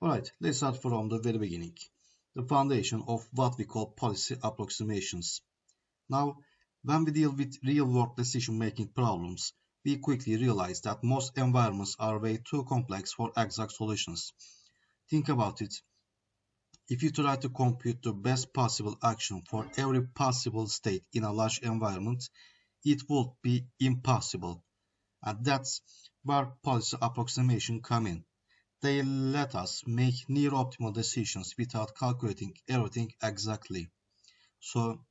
Alright, let's start from the very beginning. The foundation of what we call policy approximations. Now, when we deal with real-world decision-making problems, we quickly realize that most environments are way too complex for exact solutions. Think about it. If you try to compute the best possible action for every possible state in a large environment, it would be impossible. And that's where policy approximations come in. They let us make near-optimal decisions without calculating everything exactly. So,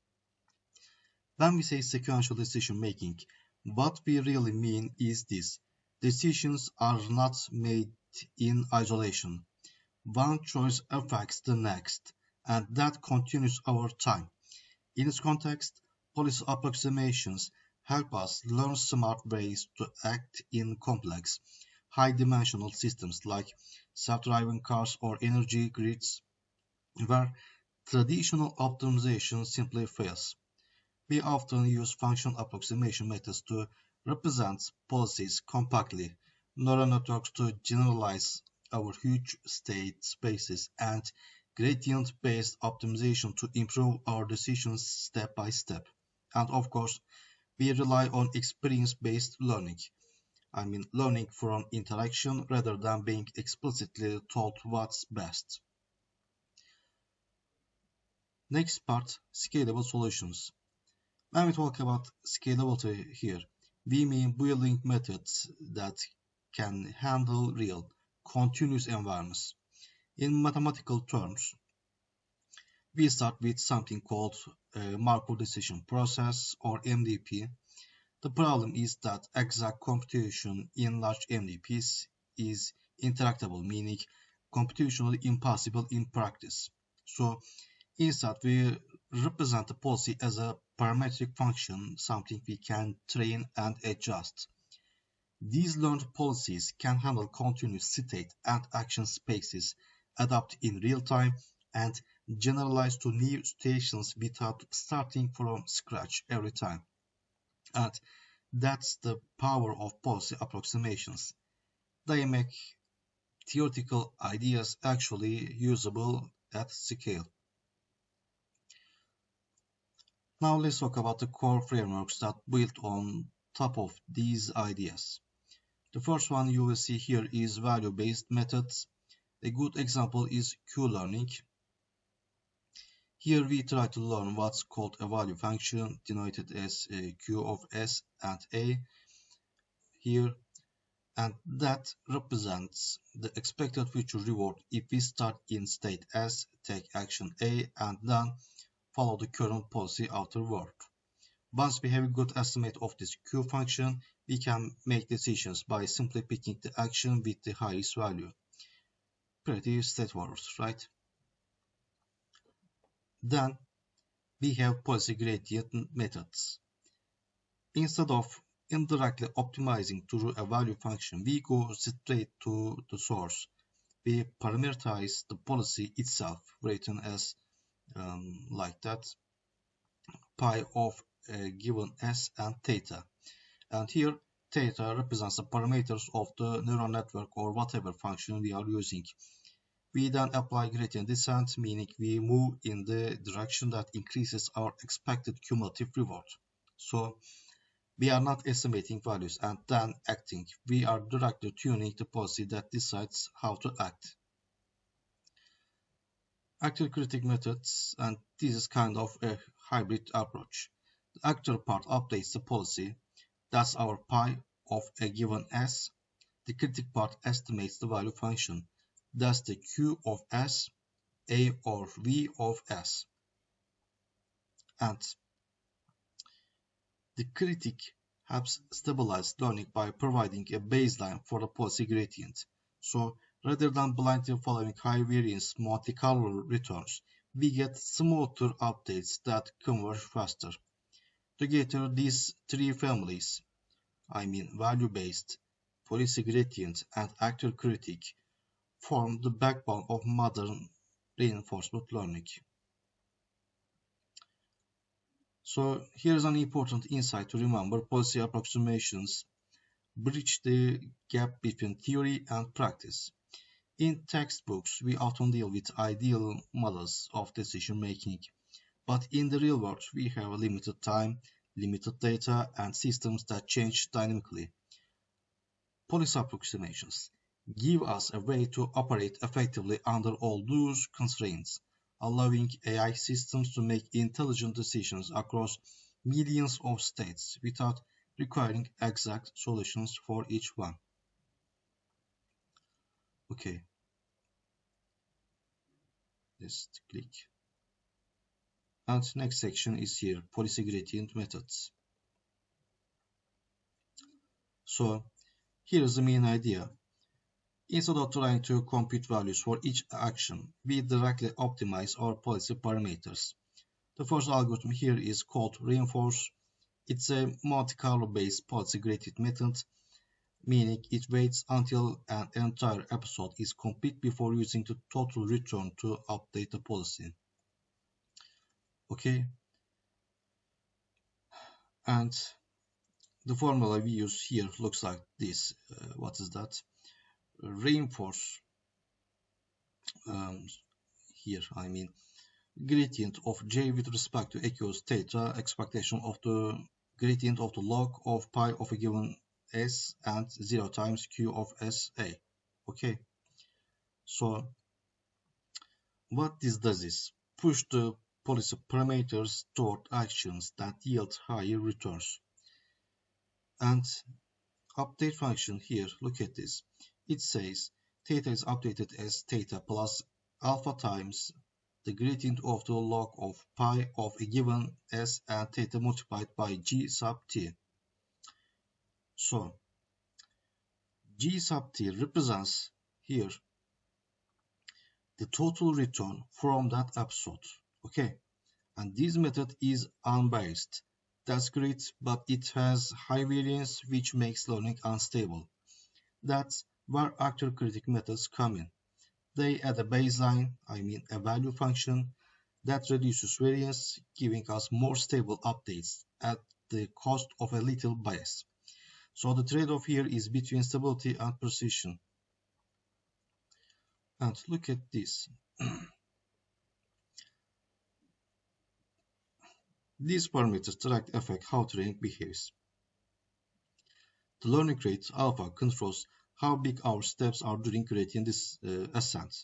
when we say sequential decision making, what we really mean is this. Decisions are not made in isolation. One choice affects the next, and that continues over time. In this context, policy approximations help us learn smart ways to act in complex, high-dimensional systems like self-driving cars or energy grids, where traditional optimization simply fails. We often use function approximation methods to represent policies compactly, neural networks to generalize our huge state spaces, and gradient-based optimization to improve our decisions step by step. And of course, we rely on experience-based learning. I mean, learning from interaction rather than being explicitly told what's best. Next part, scalable solutions. When we talk about scalability here, we mean building methods that can handle real, continuous environments. In mathematical terms, we start with something called Markov decision process or MDP. The problem is that exact computation in large MDPs is intractable, meaning computationally impossible in practice. So instead, we represent the policy as a parametric function, something we can train and adjust. These learned policies can handle continuous state and action spaces, adapt in real time, and generalize to new situations without starting from scratch every time. And that's the power of policy approximations. They make theoretical ideas actually usable at scale. Now let's talk about the core frameworks that build on top of these ideas. The first one you will see here is value-based methods. A good example is Q-learning. Here we try to learn what's called a value function denoted as Q of S and A here, and that represents the expected future reward if we start in state S, take action A, and then follow the current policy afterward. Once we have a good estimate of this Q function, we can make decisions by simply picking the action with the highest value. Pretty straightforward, right? Then we have policy gradient methods. Instead of indirectly optimizing through a value function, we go straight to the source. We parameterize the policy itself, written as like that, pi of a given s and theta. And here theta represents the parameters of the neural network or whatever function we are using. We then apply gradient descent, meaning we move in the direction that increases our expected cumulative reward. So we are not estimating values and then acting. We are directly tuning the policy that decides how to act. Actor critic methods, and this is kind of a hybrid approach. The actor part updates the policy. That's our pi of a given s. The critic part estimates the value function. That's the q of s, a or v of s. And the critic helps stabilize learning by providing a baseline for the policy gradient. So rather than blindly following high variance Monte Carlo returns, we get smoother updates that converge faster. Together, these three families, I mean value-based, policy gradient, and actor critic, form the backbone of modern reinforcement learning. So here's an important insight to remember: policy approximations bridge the gap between theory and practice. In textbooks, we often deal with ideal models of decision making, but in the real world, we have limited time, limited data, and systems that change dynamically. Policy approximations give us a way to operate effectively under all those constraints, allowing AI systems to make intelligent decisions across millions of states without requiring exact solutions for each one. Okay, let's click. And next section is here, policy gradient methods. So here is the main idea. Instead of trying to compute values for each action, we directly optimize our policy parameters. The first algorithm here is called reinforce. It's a Monte Carlo based policy gradient method, meaning it waits until an entire episode is complete before using the total return to update the policy. Okay, and the formula we use here looks like this. What is that? Reinforce here, I mean, gradient of j with respect to equals theta, expectation of the gradient of the log of pi of a given s and 0 times q of sa. Okay, so what this does is push the policy parameters toward actions that yield higher returns. And update function here, look at this. It says theta is updated as theta plus alpha times the gradient of the log of pi of a given s and theta multiplied by g sub t. So g sub t represents here the total return from that episode. Okay, and this method is unbiased. That's great, but it has high variance, which makes learning unstable. That's where actor critic methods come in. They add a baseline, I mean a value function, that reduces variance, giving us more stable updates at the cost of a little bias. So the trade-off here is between stability and precision. And look at this. These parameters directly affect how training behaves. The learning rate alpha controls how big our steps are during gradient ascent.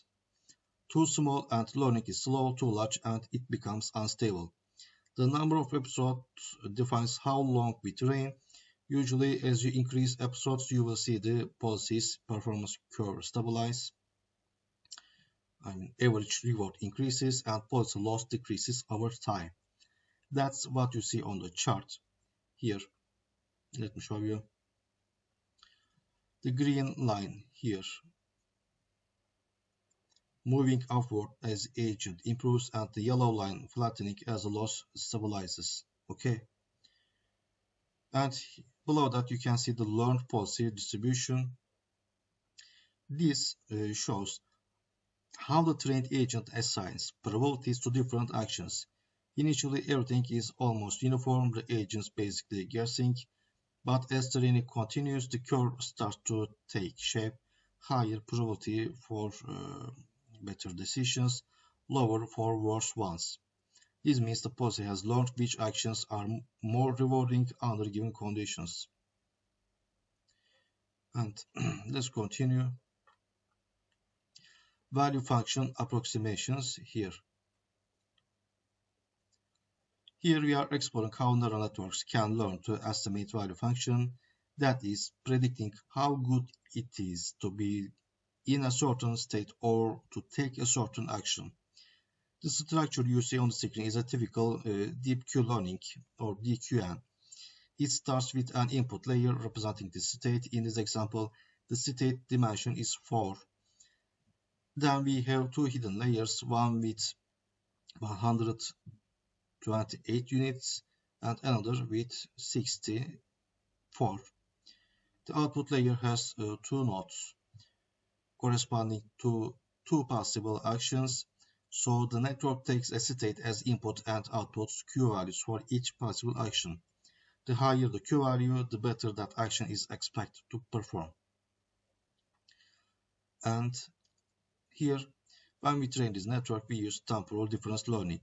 Too small and learning is slow, too large and it becomes unstable. The number of episodes defines how long we train. Usually, as you increase episodes, you will see the policy's performance curve stabilize. Average reward increases and policy loss decreases over time. That's what you see on the chart here. Let me show you. The green line here moving upward as agent improves and the yellow line flattening as the loss stabilizes. Okay. And below that you can see the learned policy distribution. This shows how the trained agent assigns probabilities to different actions. Initially everything is almost uniform, the agent's basically guessing, but as training continues the curve starts to take shape, higher probability for better decisions, lower for worse ones. This means the policy has learned which actions are more rewarding under given conditions. And let's continue. Value function approximations here. Here we are exploring how neural networks can learn to estimate value function, that is, predicting how good it is to be in a certain state or to take a certain action. The structure you see on the screen is a typical deep Q learning or DQN. It starts with an input layer representing the state. In this example, the state dimension is 4. Then we have two hidden layers, one with 128 units and another with 64. The output layer has two nodes corresponding to two possible actions. So the network takes a state as input and outputs Q values for each possible action. The higher the Q value, the better that action is expected to perform. And Here, when we train this network, we use temporal difference learning,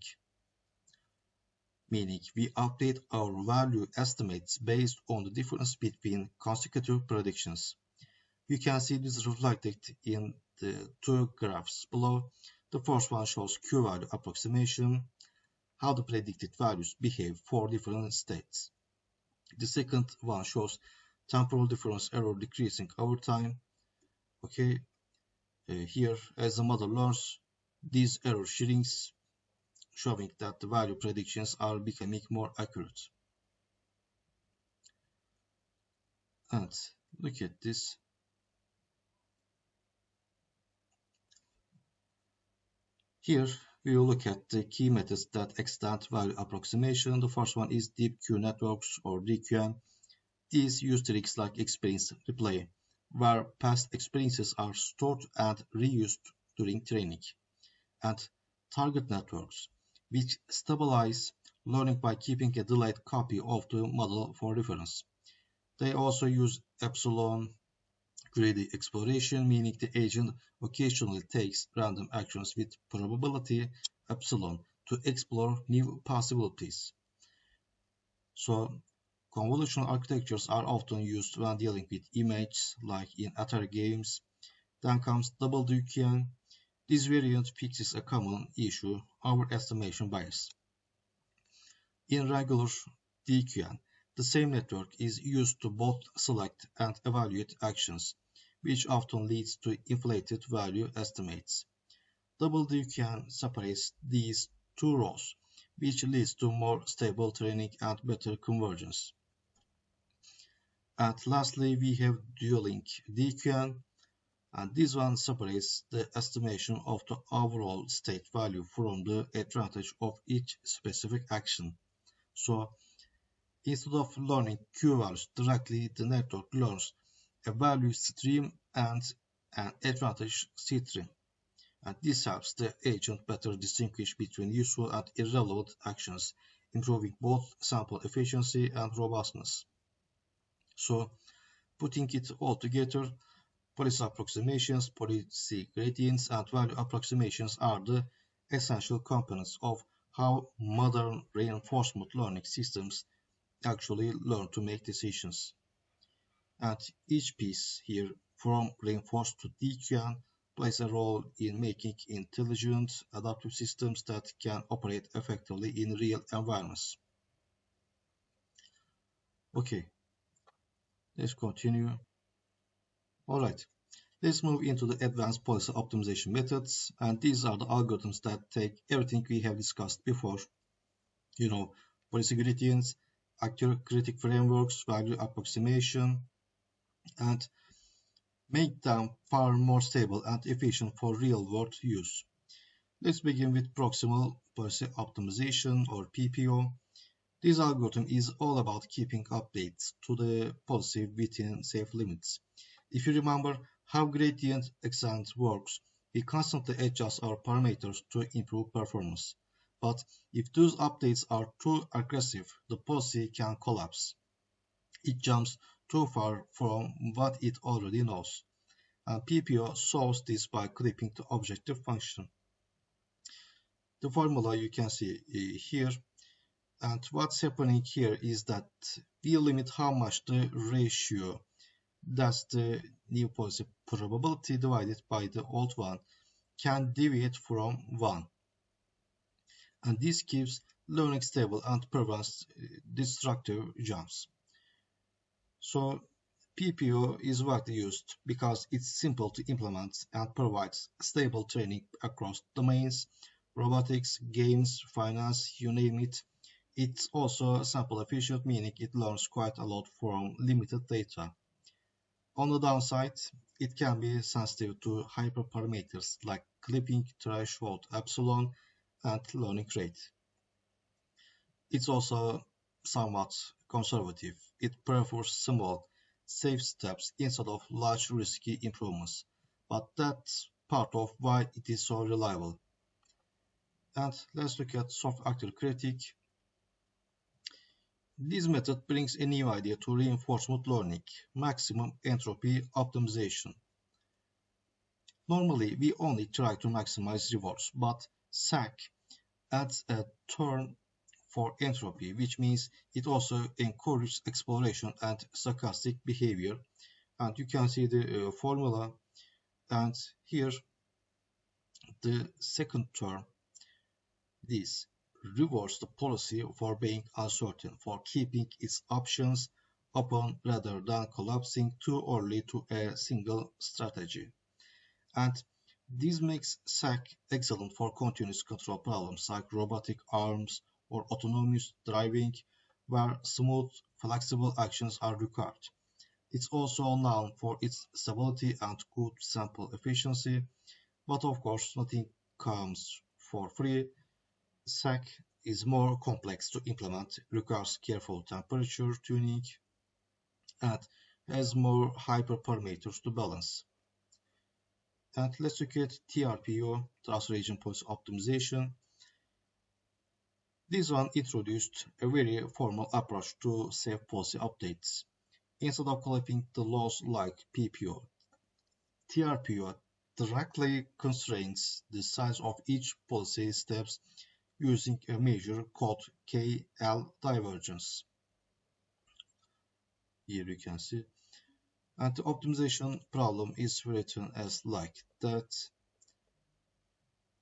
meaning we update our value estimates based on the difference between consecutive predictions. You can see this reflected in the two graphs below. The first one shows Q-value approximation, how the predicted values behave for different states. The second one shows temporal difference error decreasing over time. Okay, here as the model learns, these error shrinks, showing that the value predictions are becoming more accurate. And look at this. Here we will look at the key methods that extend value approximation. The first one is deep Q networks or DQN. These use tricks like experience replay, where past experiences are stored and reused during training, and target networks, which stabilize learning by keeping a delayed copy of the model for reference. They also use epsilon greedy exploration, meaning the agent occasionally takes random actions with probability epsilon to explore new possibilities. So convolutional architectures are often used when dealing with images, like in Atari games. Then comes double DQN. This variant fixes a common issue, overestimation bias. In regular DQN, the same network is used to both select and evaluate actions, which often leads to inflated value estimates. Double DQN separates these two rows, which leads to more stable training and better convergence. And lastly, we have dual-link DQN, and this one separates the estimation of the overall state value from the advantage of each specific action. So instead of learning Q values directly, the network learns a value stream and an advantage stream. And this helps the agent better distinguish between useful and irrelevant actions, improving both sample efficiency and robustness. So putting it all together, policy approximations, policy gradients, and value approximations are the essential components of how modern reinforcement learning systems actually learn to make decisions. And each piece here, from reinforced to DQN, plays a role in making intelligent, adaptive systems that can operate effectively in real environments. Okay, let's continue. Alright, let's move into the advanced policy optimization methods, and these are the algorithms that take everything we have discussed before, policy gradients, critic frameworks, value approximation, and make them far more stable and efficient for real-world use. Let's begin with proximal policy optimization or PPO. This algorithm is all about keeping updates to the policy within safe limits. If you remember how gradient descent works, we constantly adjust our parameters to improve performance. But if those updates are too aggressive, the policy can collapse. It jumps too far from what it already knows. And PPO solves this by clipping the objective function. The formula you can see here. And what's happening here is that we limit how much the ratio, that's the new policy probability divided by the old one, can deviate from 1. And this keeps learning stable and prevents destructive jumps. So PPO is widely used because it's simple to implement and provides stable training across domains, robotics, games, finance, you name it. It's also sample efficient, meaning it learns quite a lot from limited data. On the downside, it can be sensitive to hyperparameters like clipping threshold epsilon and learning rate. It's also somewhat conservative. It prefers small, safe steps instead of large risky improvements. But that's part of why it is so reliable. And let's look at soft actor critic. This method brings a new idea to reinforcement learning: maximum entropy optimization. Normally, we only try to maximize rewards, but SAC adds a term for entropy, which means it also encourages exploration and stochastic behavior. And you can see the formula, and here the second term, this rewards the policy for being uncertain, for keeping its options open rather than collapsing too early to a single strategy. And this makes SAC excellent for continuous control problems like robotic arms or autonomous driving, where smooth, flexible actions are required. It's also known for its stability and good sample efficiency, but of course nothing comes for free. SAC is more complex to implement, requires careful temperature tuning, and has more hyperparameters to balance. And let's look at TRPO, Trust Region Policy Optimization. This one introduced a very formal approach to safe policy updates. Instead of collecting the laws like PPO, TRPO directly constrains the size of each policy steps using a measure called KL divergence. Here you can see. And the optimization problem is written as like that.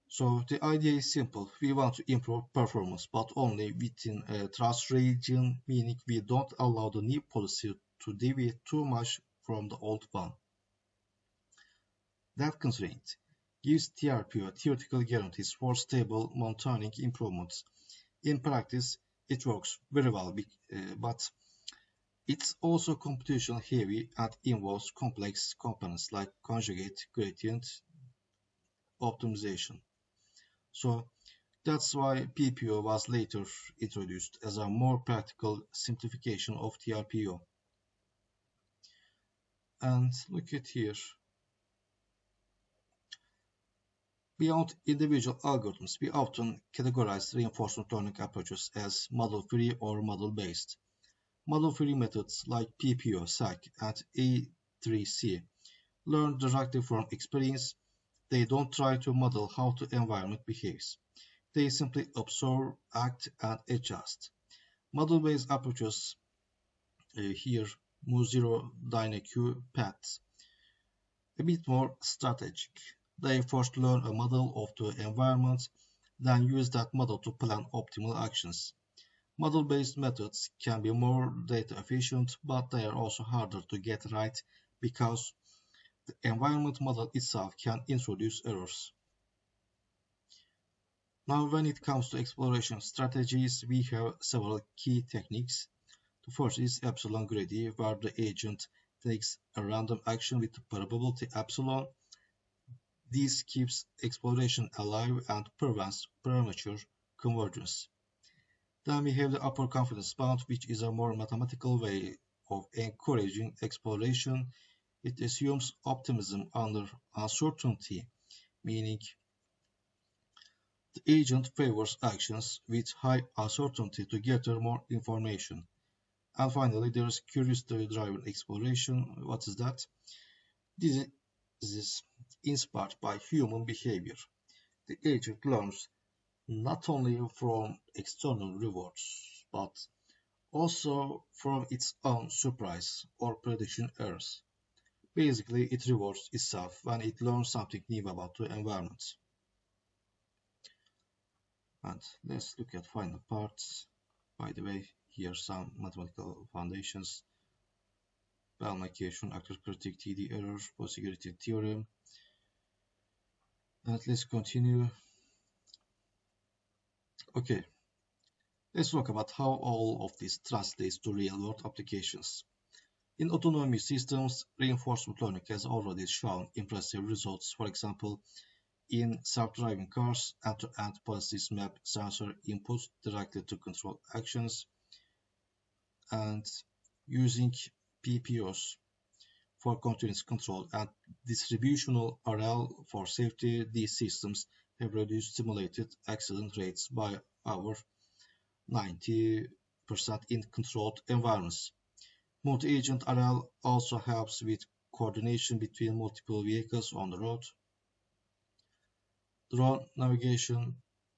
So the idea is simple. We want to improve performance, but only within a trust region, meaning we don't allow the new policy to deviate too much from the old one. That constraint gives TRPO theoretical guarantees for stable maintaining improvements. In practice, it works very well, but it's also computation heavy and involves complex components like conjugate gradient optimization. So that's why PPO was later introduced as a more practical simplification of TRPO. And look at here. Beyond individual algorithms, we often categorize reinforcement learning approaches as model-free or model-based. Model-free methods like PPO, SAC, and A3C learn directly from experience. They don't try to model how the environment behaves. They simply observe, act, and adjust. Model-based approaches here, Mu0, DynaQ, paths, a bit more strategic. They first learn a model of the environment, then use that model to plan optimal actions. Model-based methods can be more data efficient, but they are also harder to get right because the environment model itself can introduce errors. Now, when it comes to exploration strategies, we have several key techniques. The first is epsilon greedy, where the agent takes a random action with the probability epsilon. This keeps exploration alive and prevents premature convergence. Then we have the upper confidence bound, which is a more mathematical way of encouraging exploration. It assumes optimism under uncertainty, meaning the agent favors actions with high uncertainty to gather more information. And finally, there is curiosity-driven exploration. What is that? This is inspired by human behavior. The agent learns not only from external rewards, but also from its own surprise or prediction errors. Basically, it rewards itself when it learns something new about the environment. And let's look at final parts. By the way, here are some mathematical foundations. Bell equation, actor critic, TD error, possibility theorem. And let's continue. Okay, let's talk about how all of this translates to real-world applications. In autonomous systems, reinforcement learning has already shown impressive results. For example, in self-driving cars, end-to-end policies map sensor inputs directly to control actions, and using PPOs for continuous control and distributional RL for safety, these systems have reduced simulated accident rates by over 90% in controlled environments. Multi-agent RL also helps with coordination between multiple vehicles on the road. Drone navigation,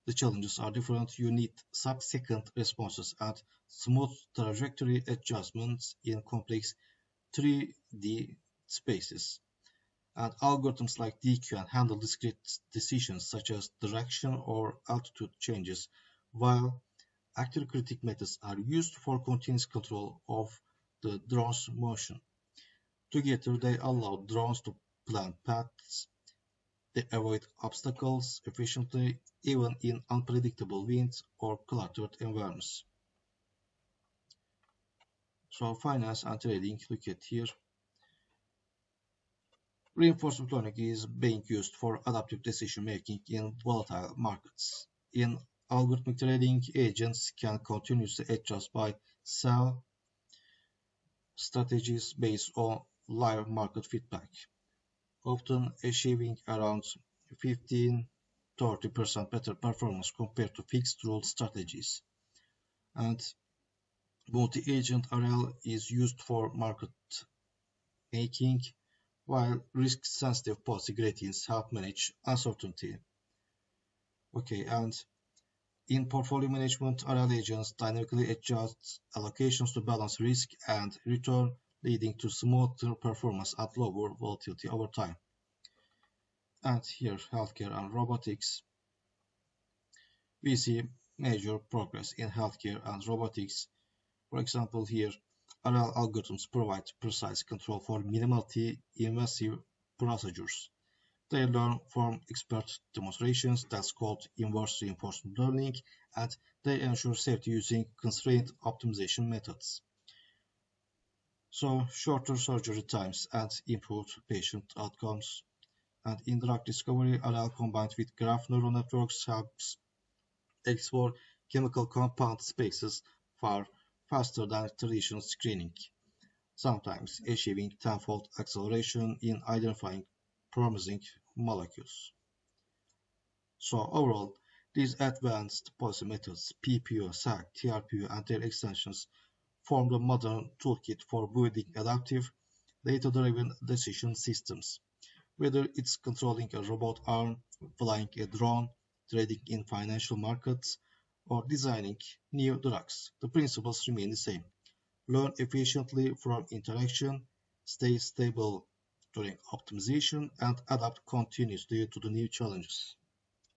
the challenges are different. You need sub-second responses and smooth trajectory adjustments in complex 3D spaces. And algorithms like DQ handle discrete decisions such as direction or altitude changes, while actor-critic methods are used for continuous control of the drone's motion. Together, they allow drones to plan paths, they avoid obstacles efficiently, even in unpredictable winds or cluttered environments. So, finance and trading, look at here. Reinforcement learning is being used for adaptive decision making in volatile markets. In algorithmic trading, agents can continuously adjust buy sell strategies based on live market feedback, often achieving around 15–30% better performance compared to fixed rule strategies. And multi-agent RL is used for market making, while risk-sensitive policy gradients help manage uncertainty. Okay, and in portfolio management, RL agents dynamically adjust allocations to balance risk and return, leading to smoother performance at lower volatility over time. And here, healthcare and robotics. We see major progress in healthcare and robotics. For example, here, RL algorithms provide precise control for minimally invasive procedures. They learn from expert demonstrations, that's called inverse reinforcement learning, and they ensure safety using constraint optimization methods. So, shorter surgery times and improved patient outcomes. And in drug discovery, RL combined with graph neural networks helps explore chemical compound spaces far faster than traditional screening, sometimes achieving tenfold acceleration in identifying promising molecules. So overall, these advanced policy methods, PPO, SAC, TRPO, and their extensions, form the modern toolkit for building adaptive, data-driven decision systems. Whether it's controlling a robot arm, flying a drone, trading in financial markets, or designing new drugs, the principles remain the same. Learn efficiently from interaction, stay stable during optimization, and adapt continuously to the new challenges.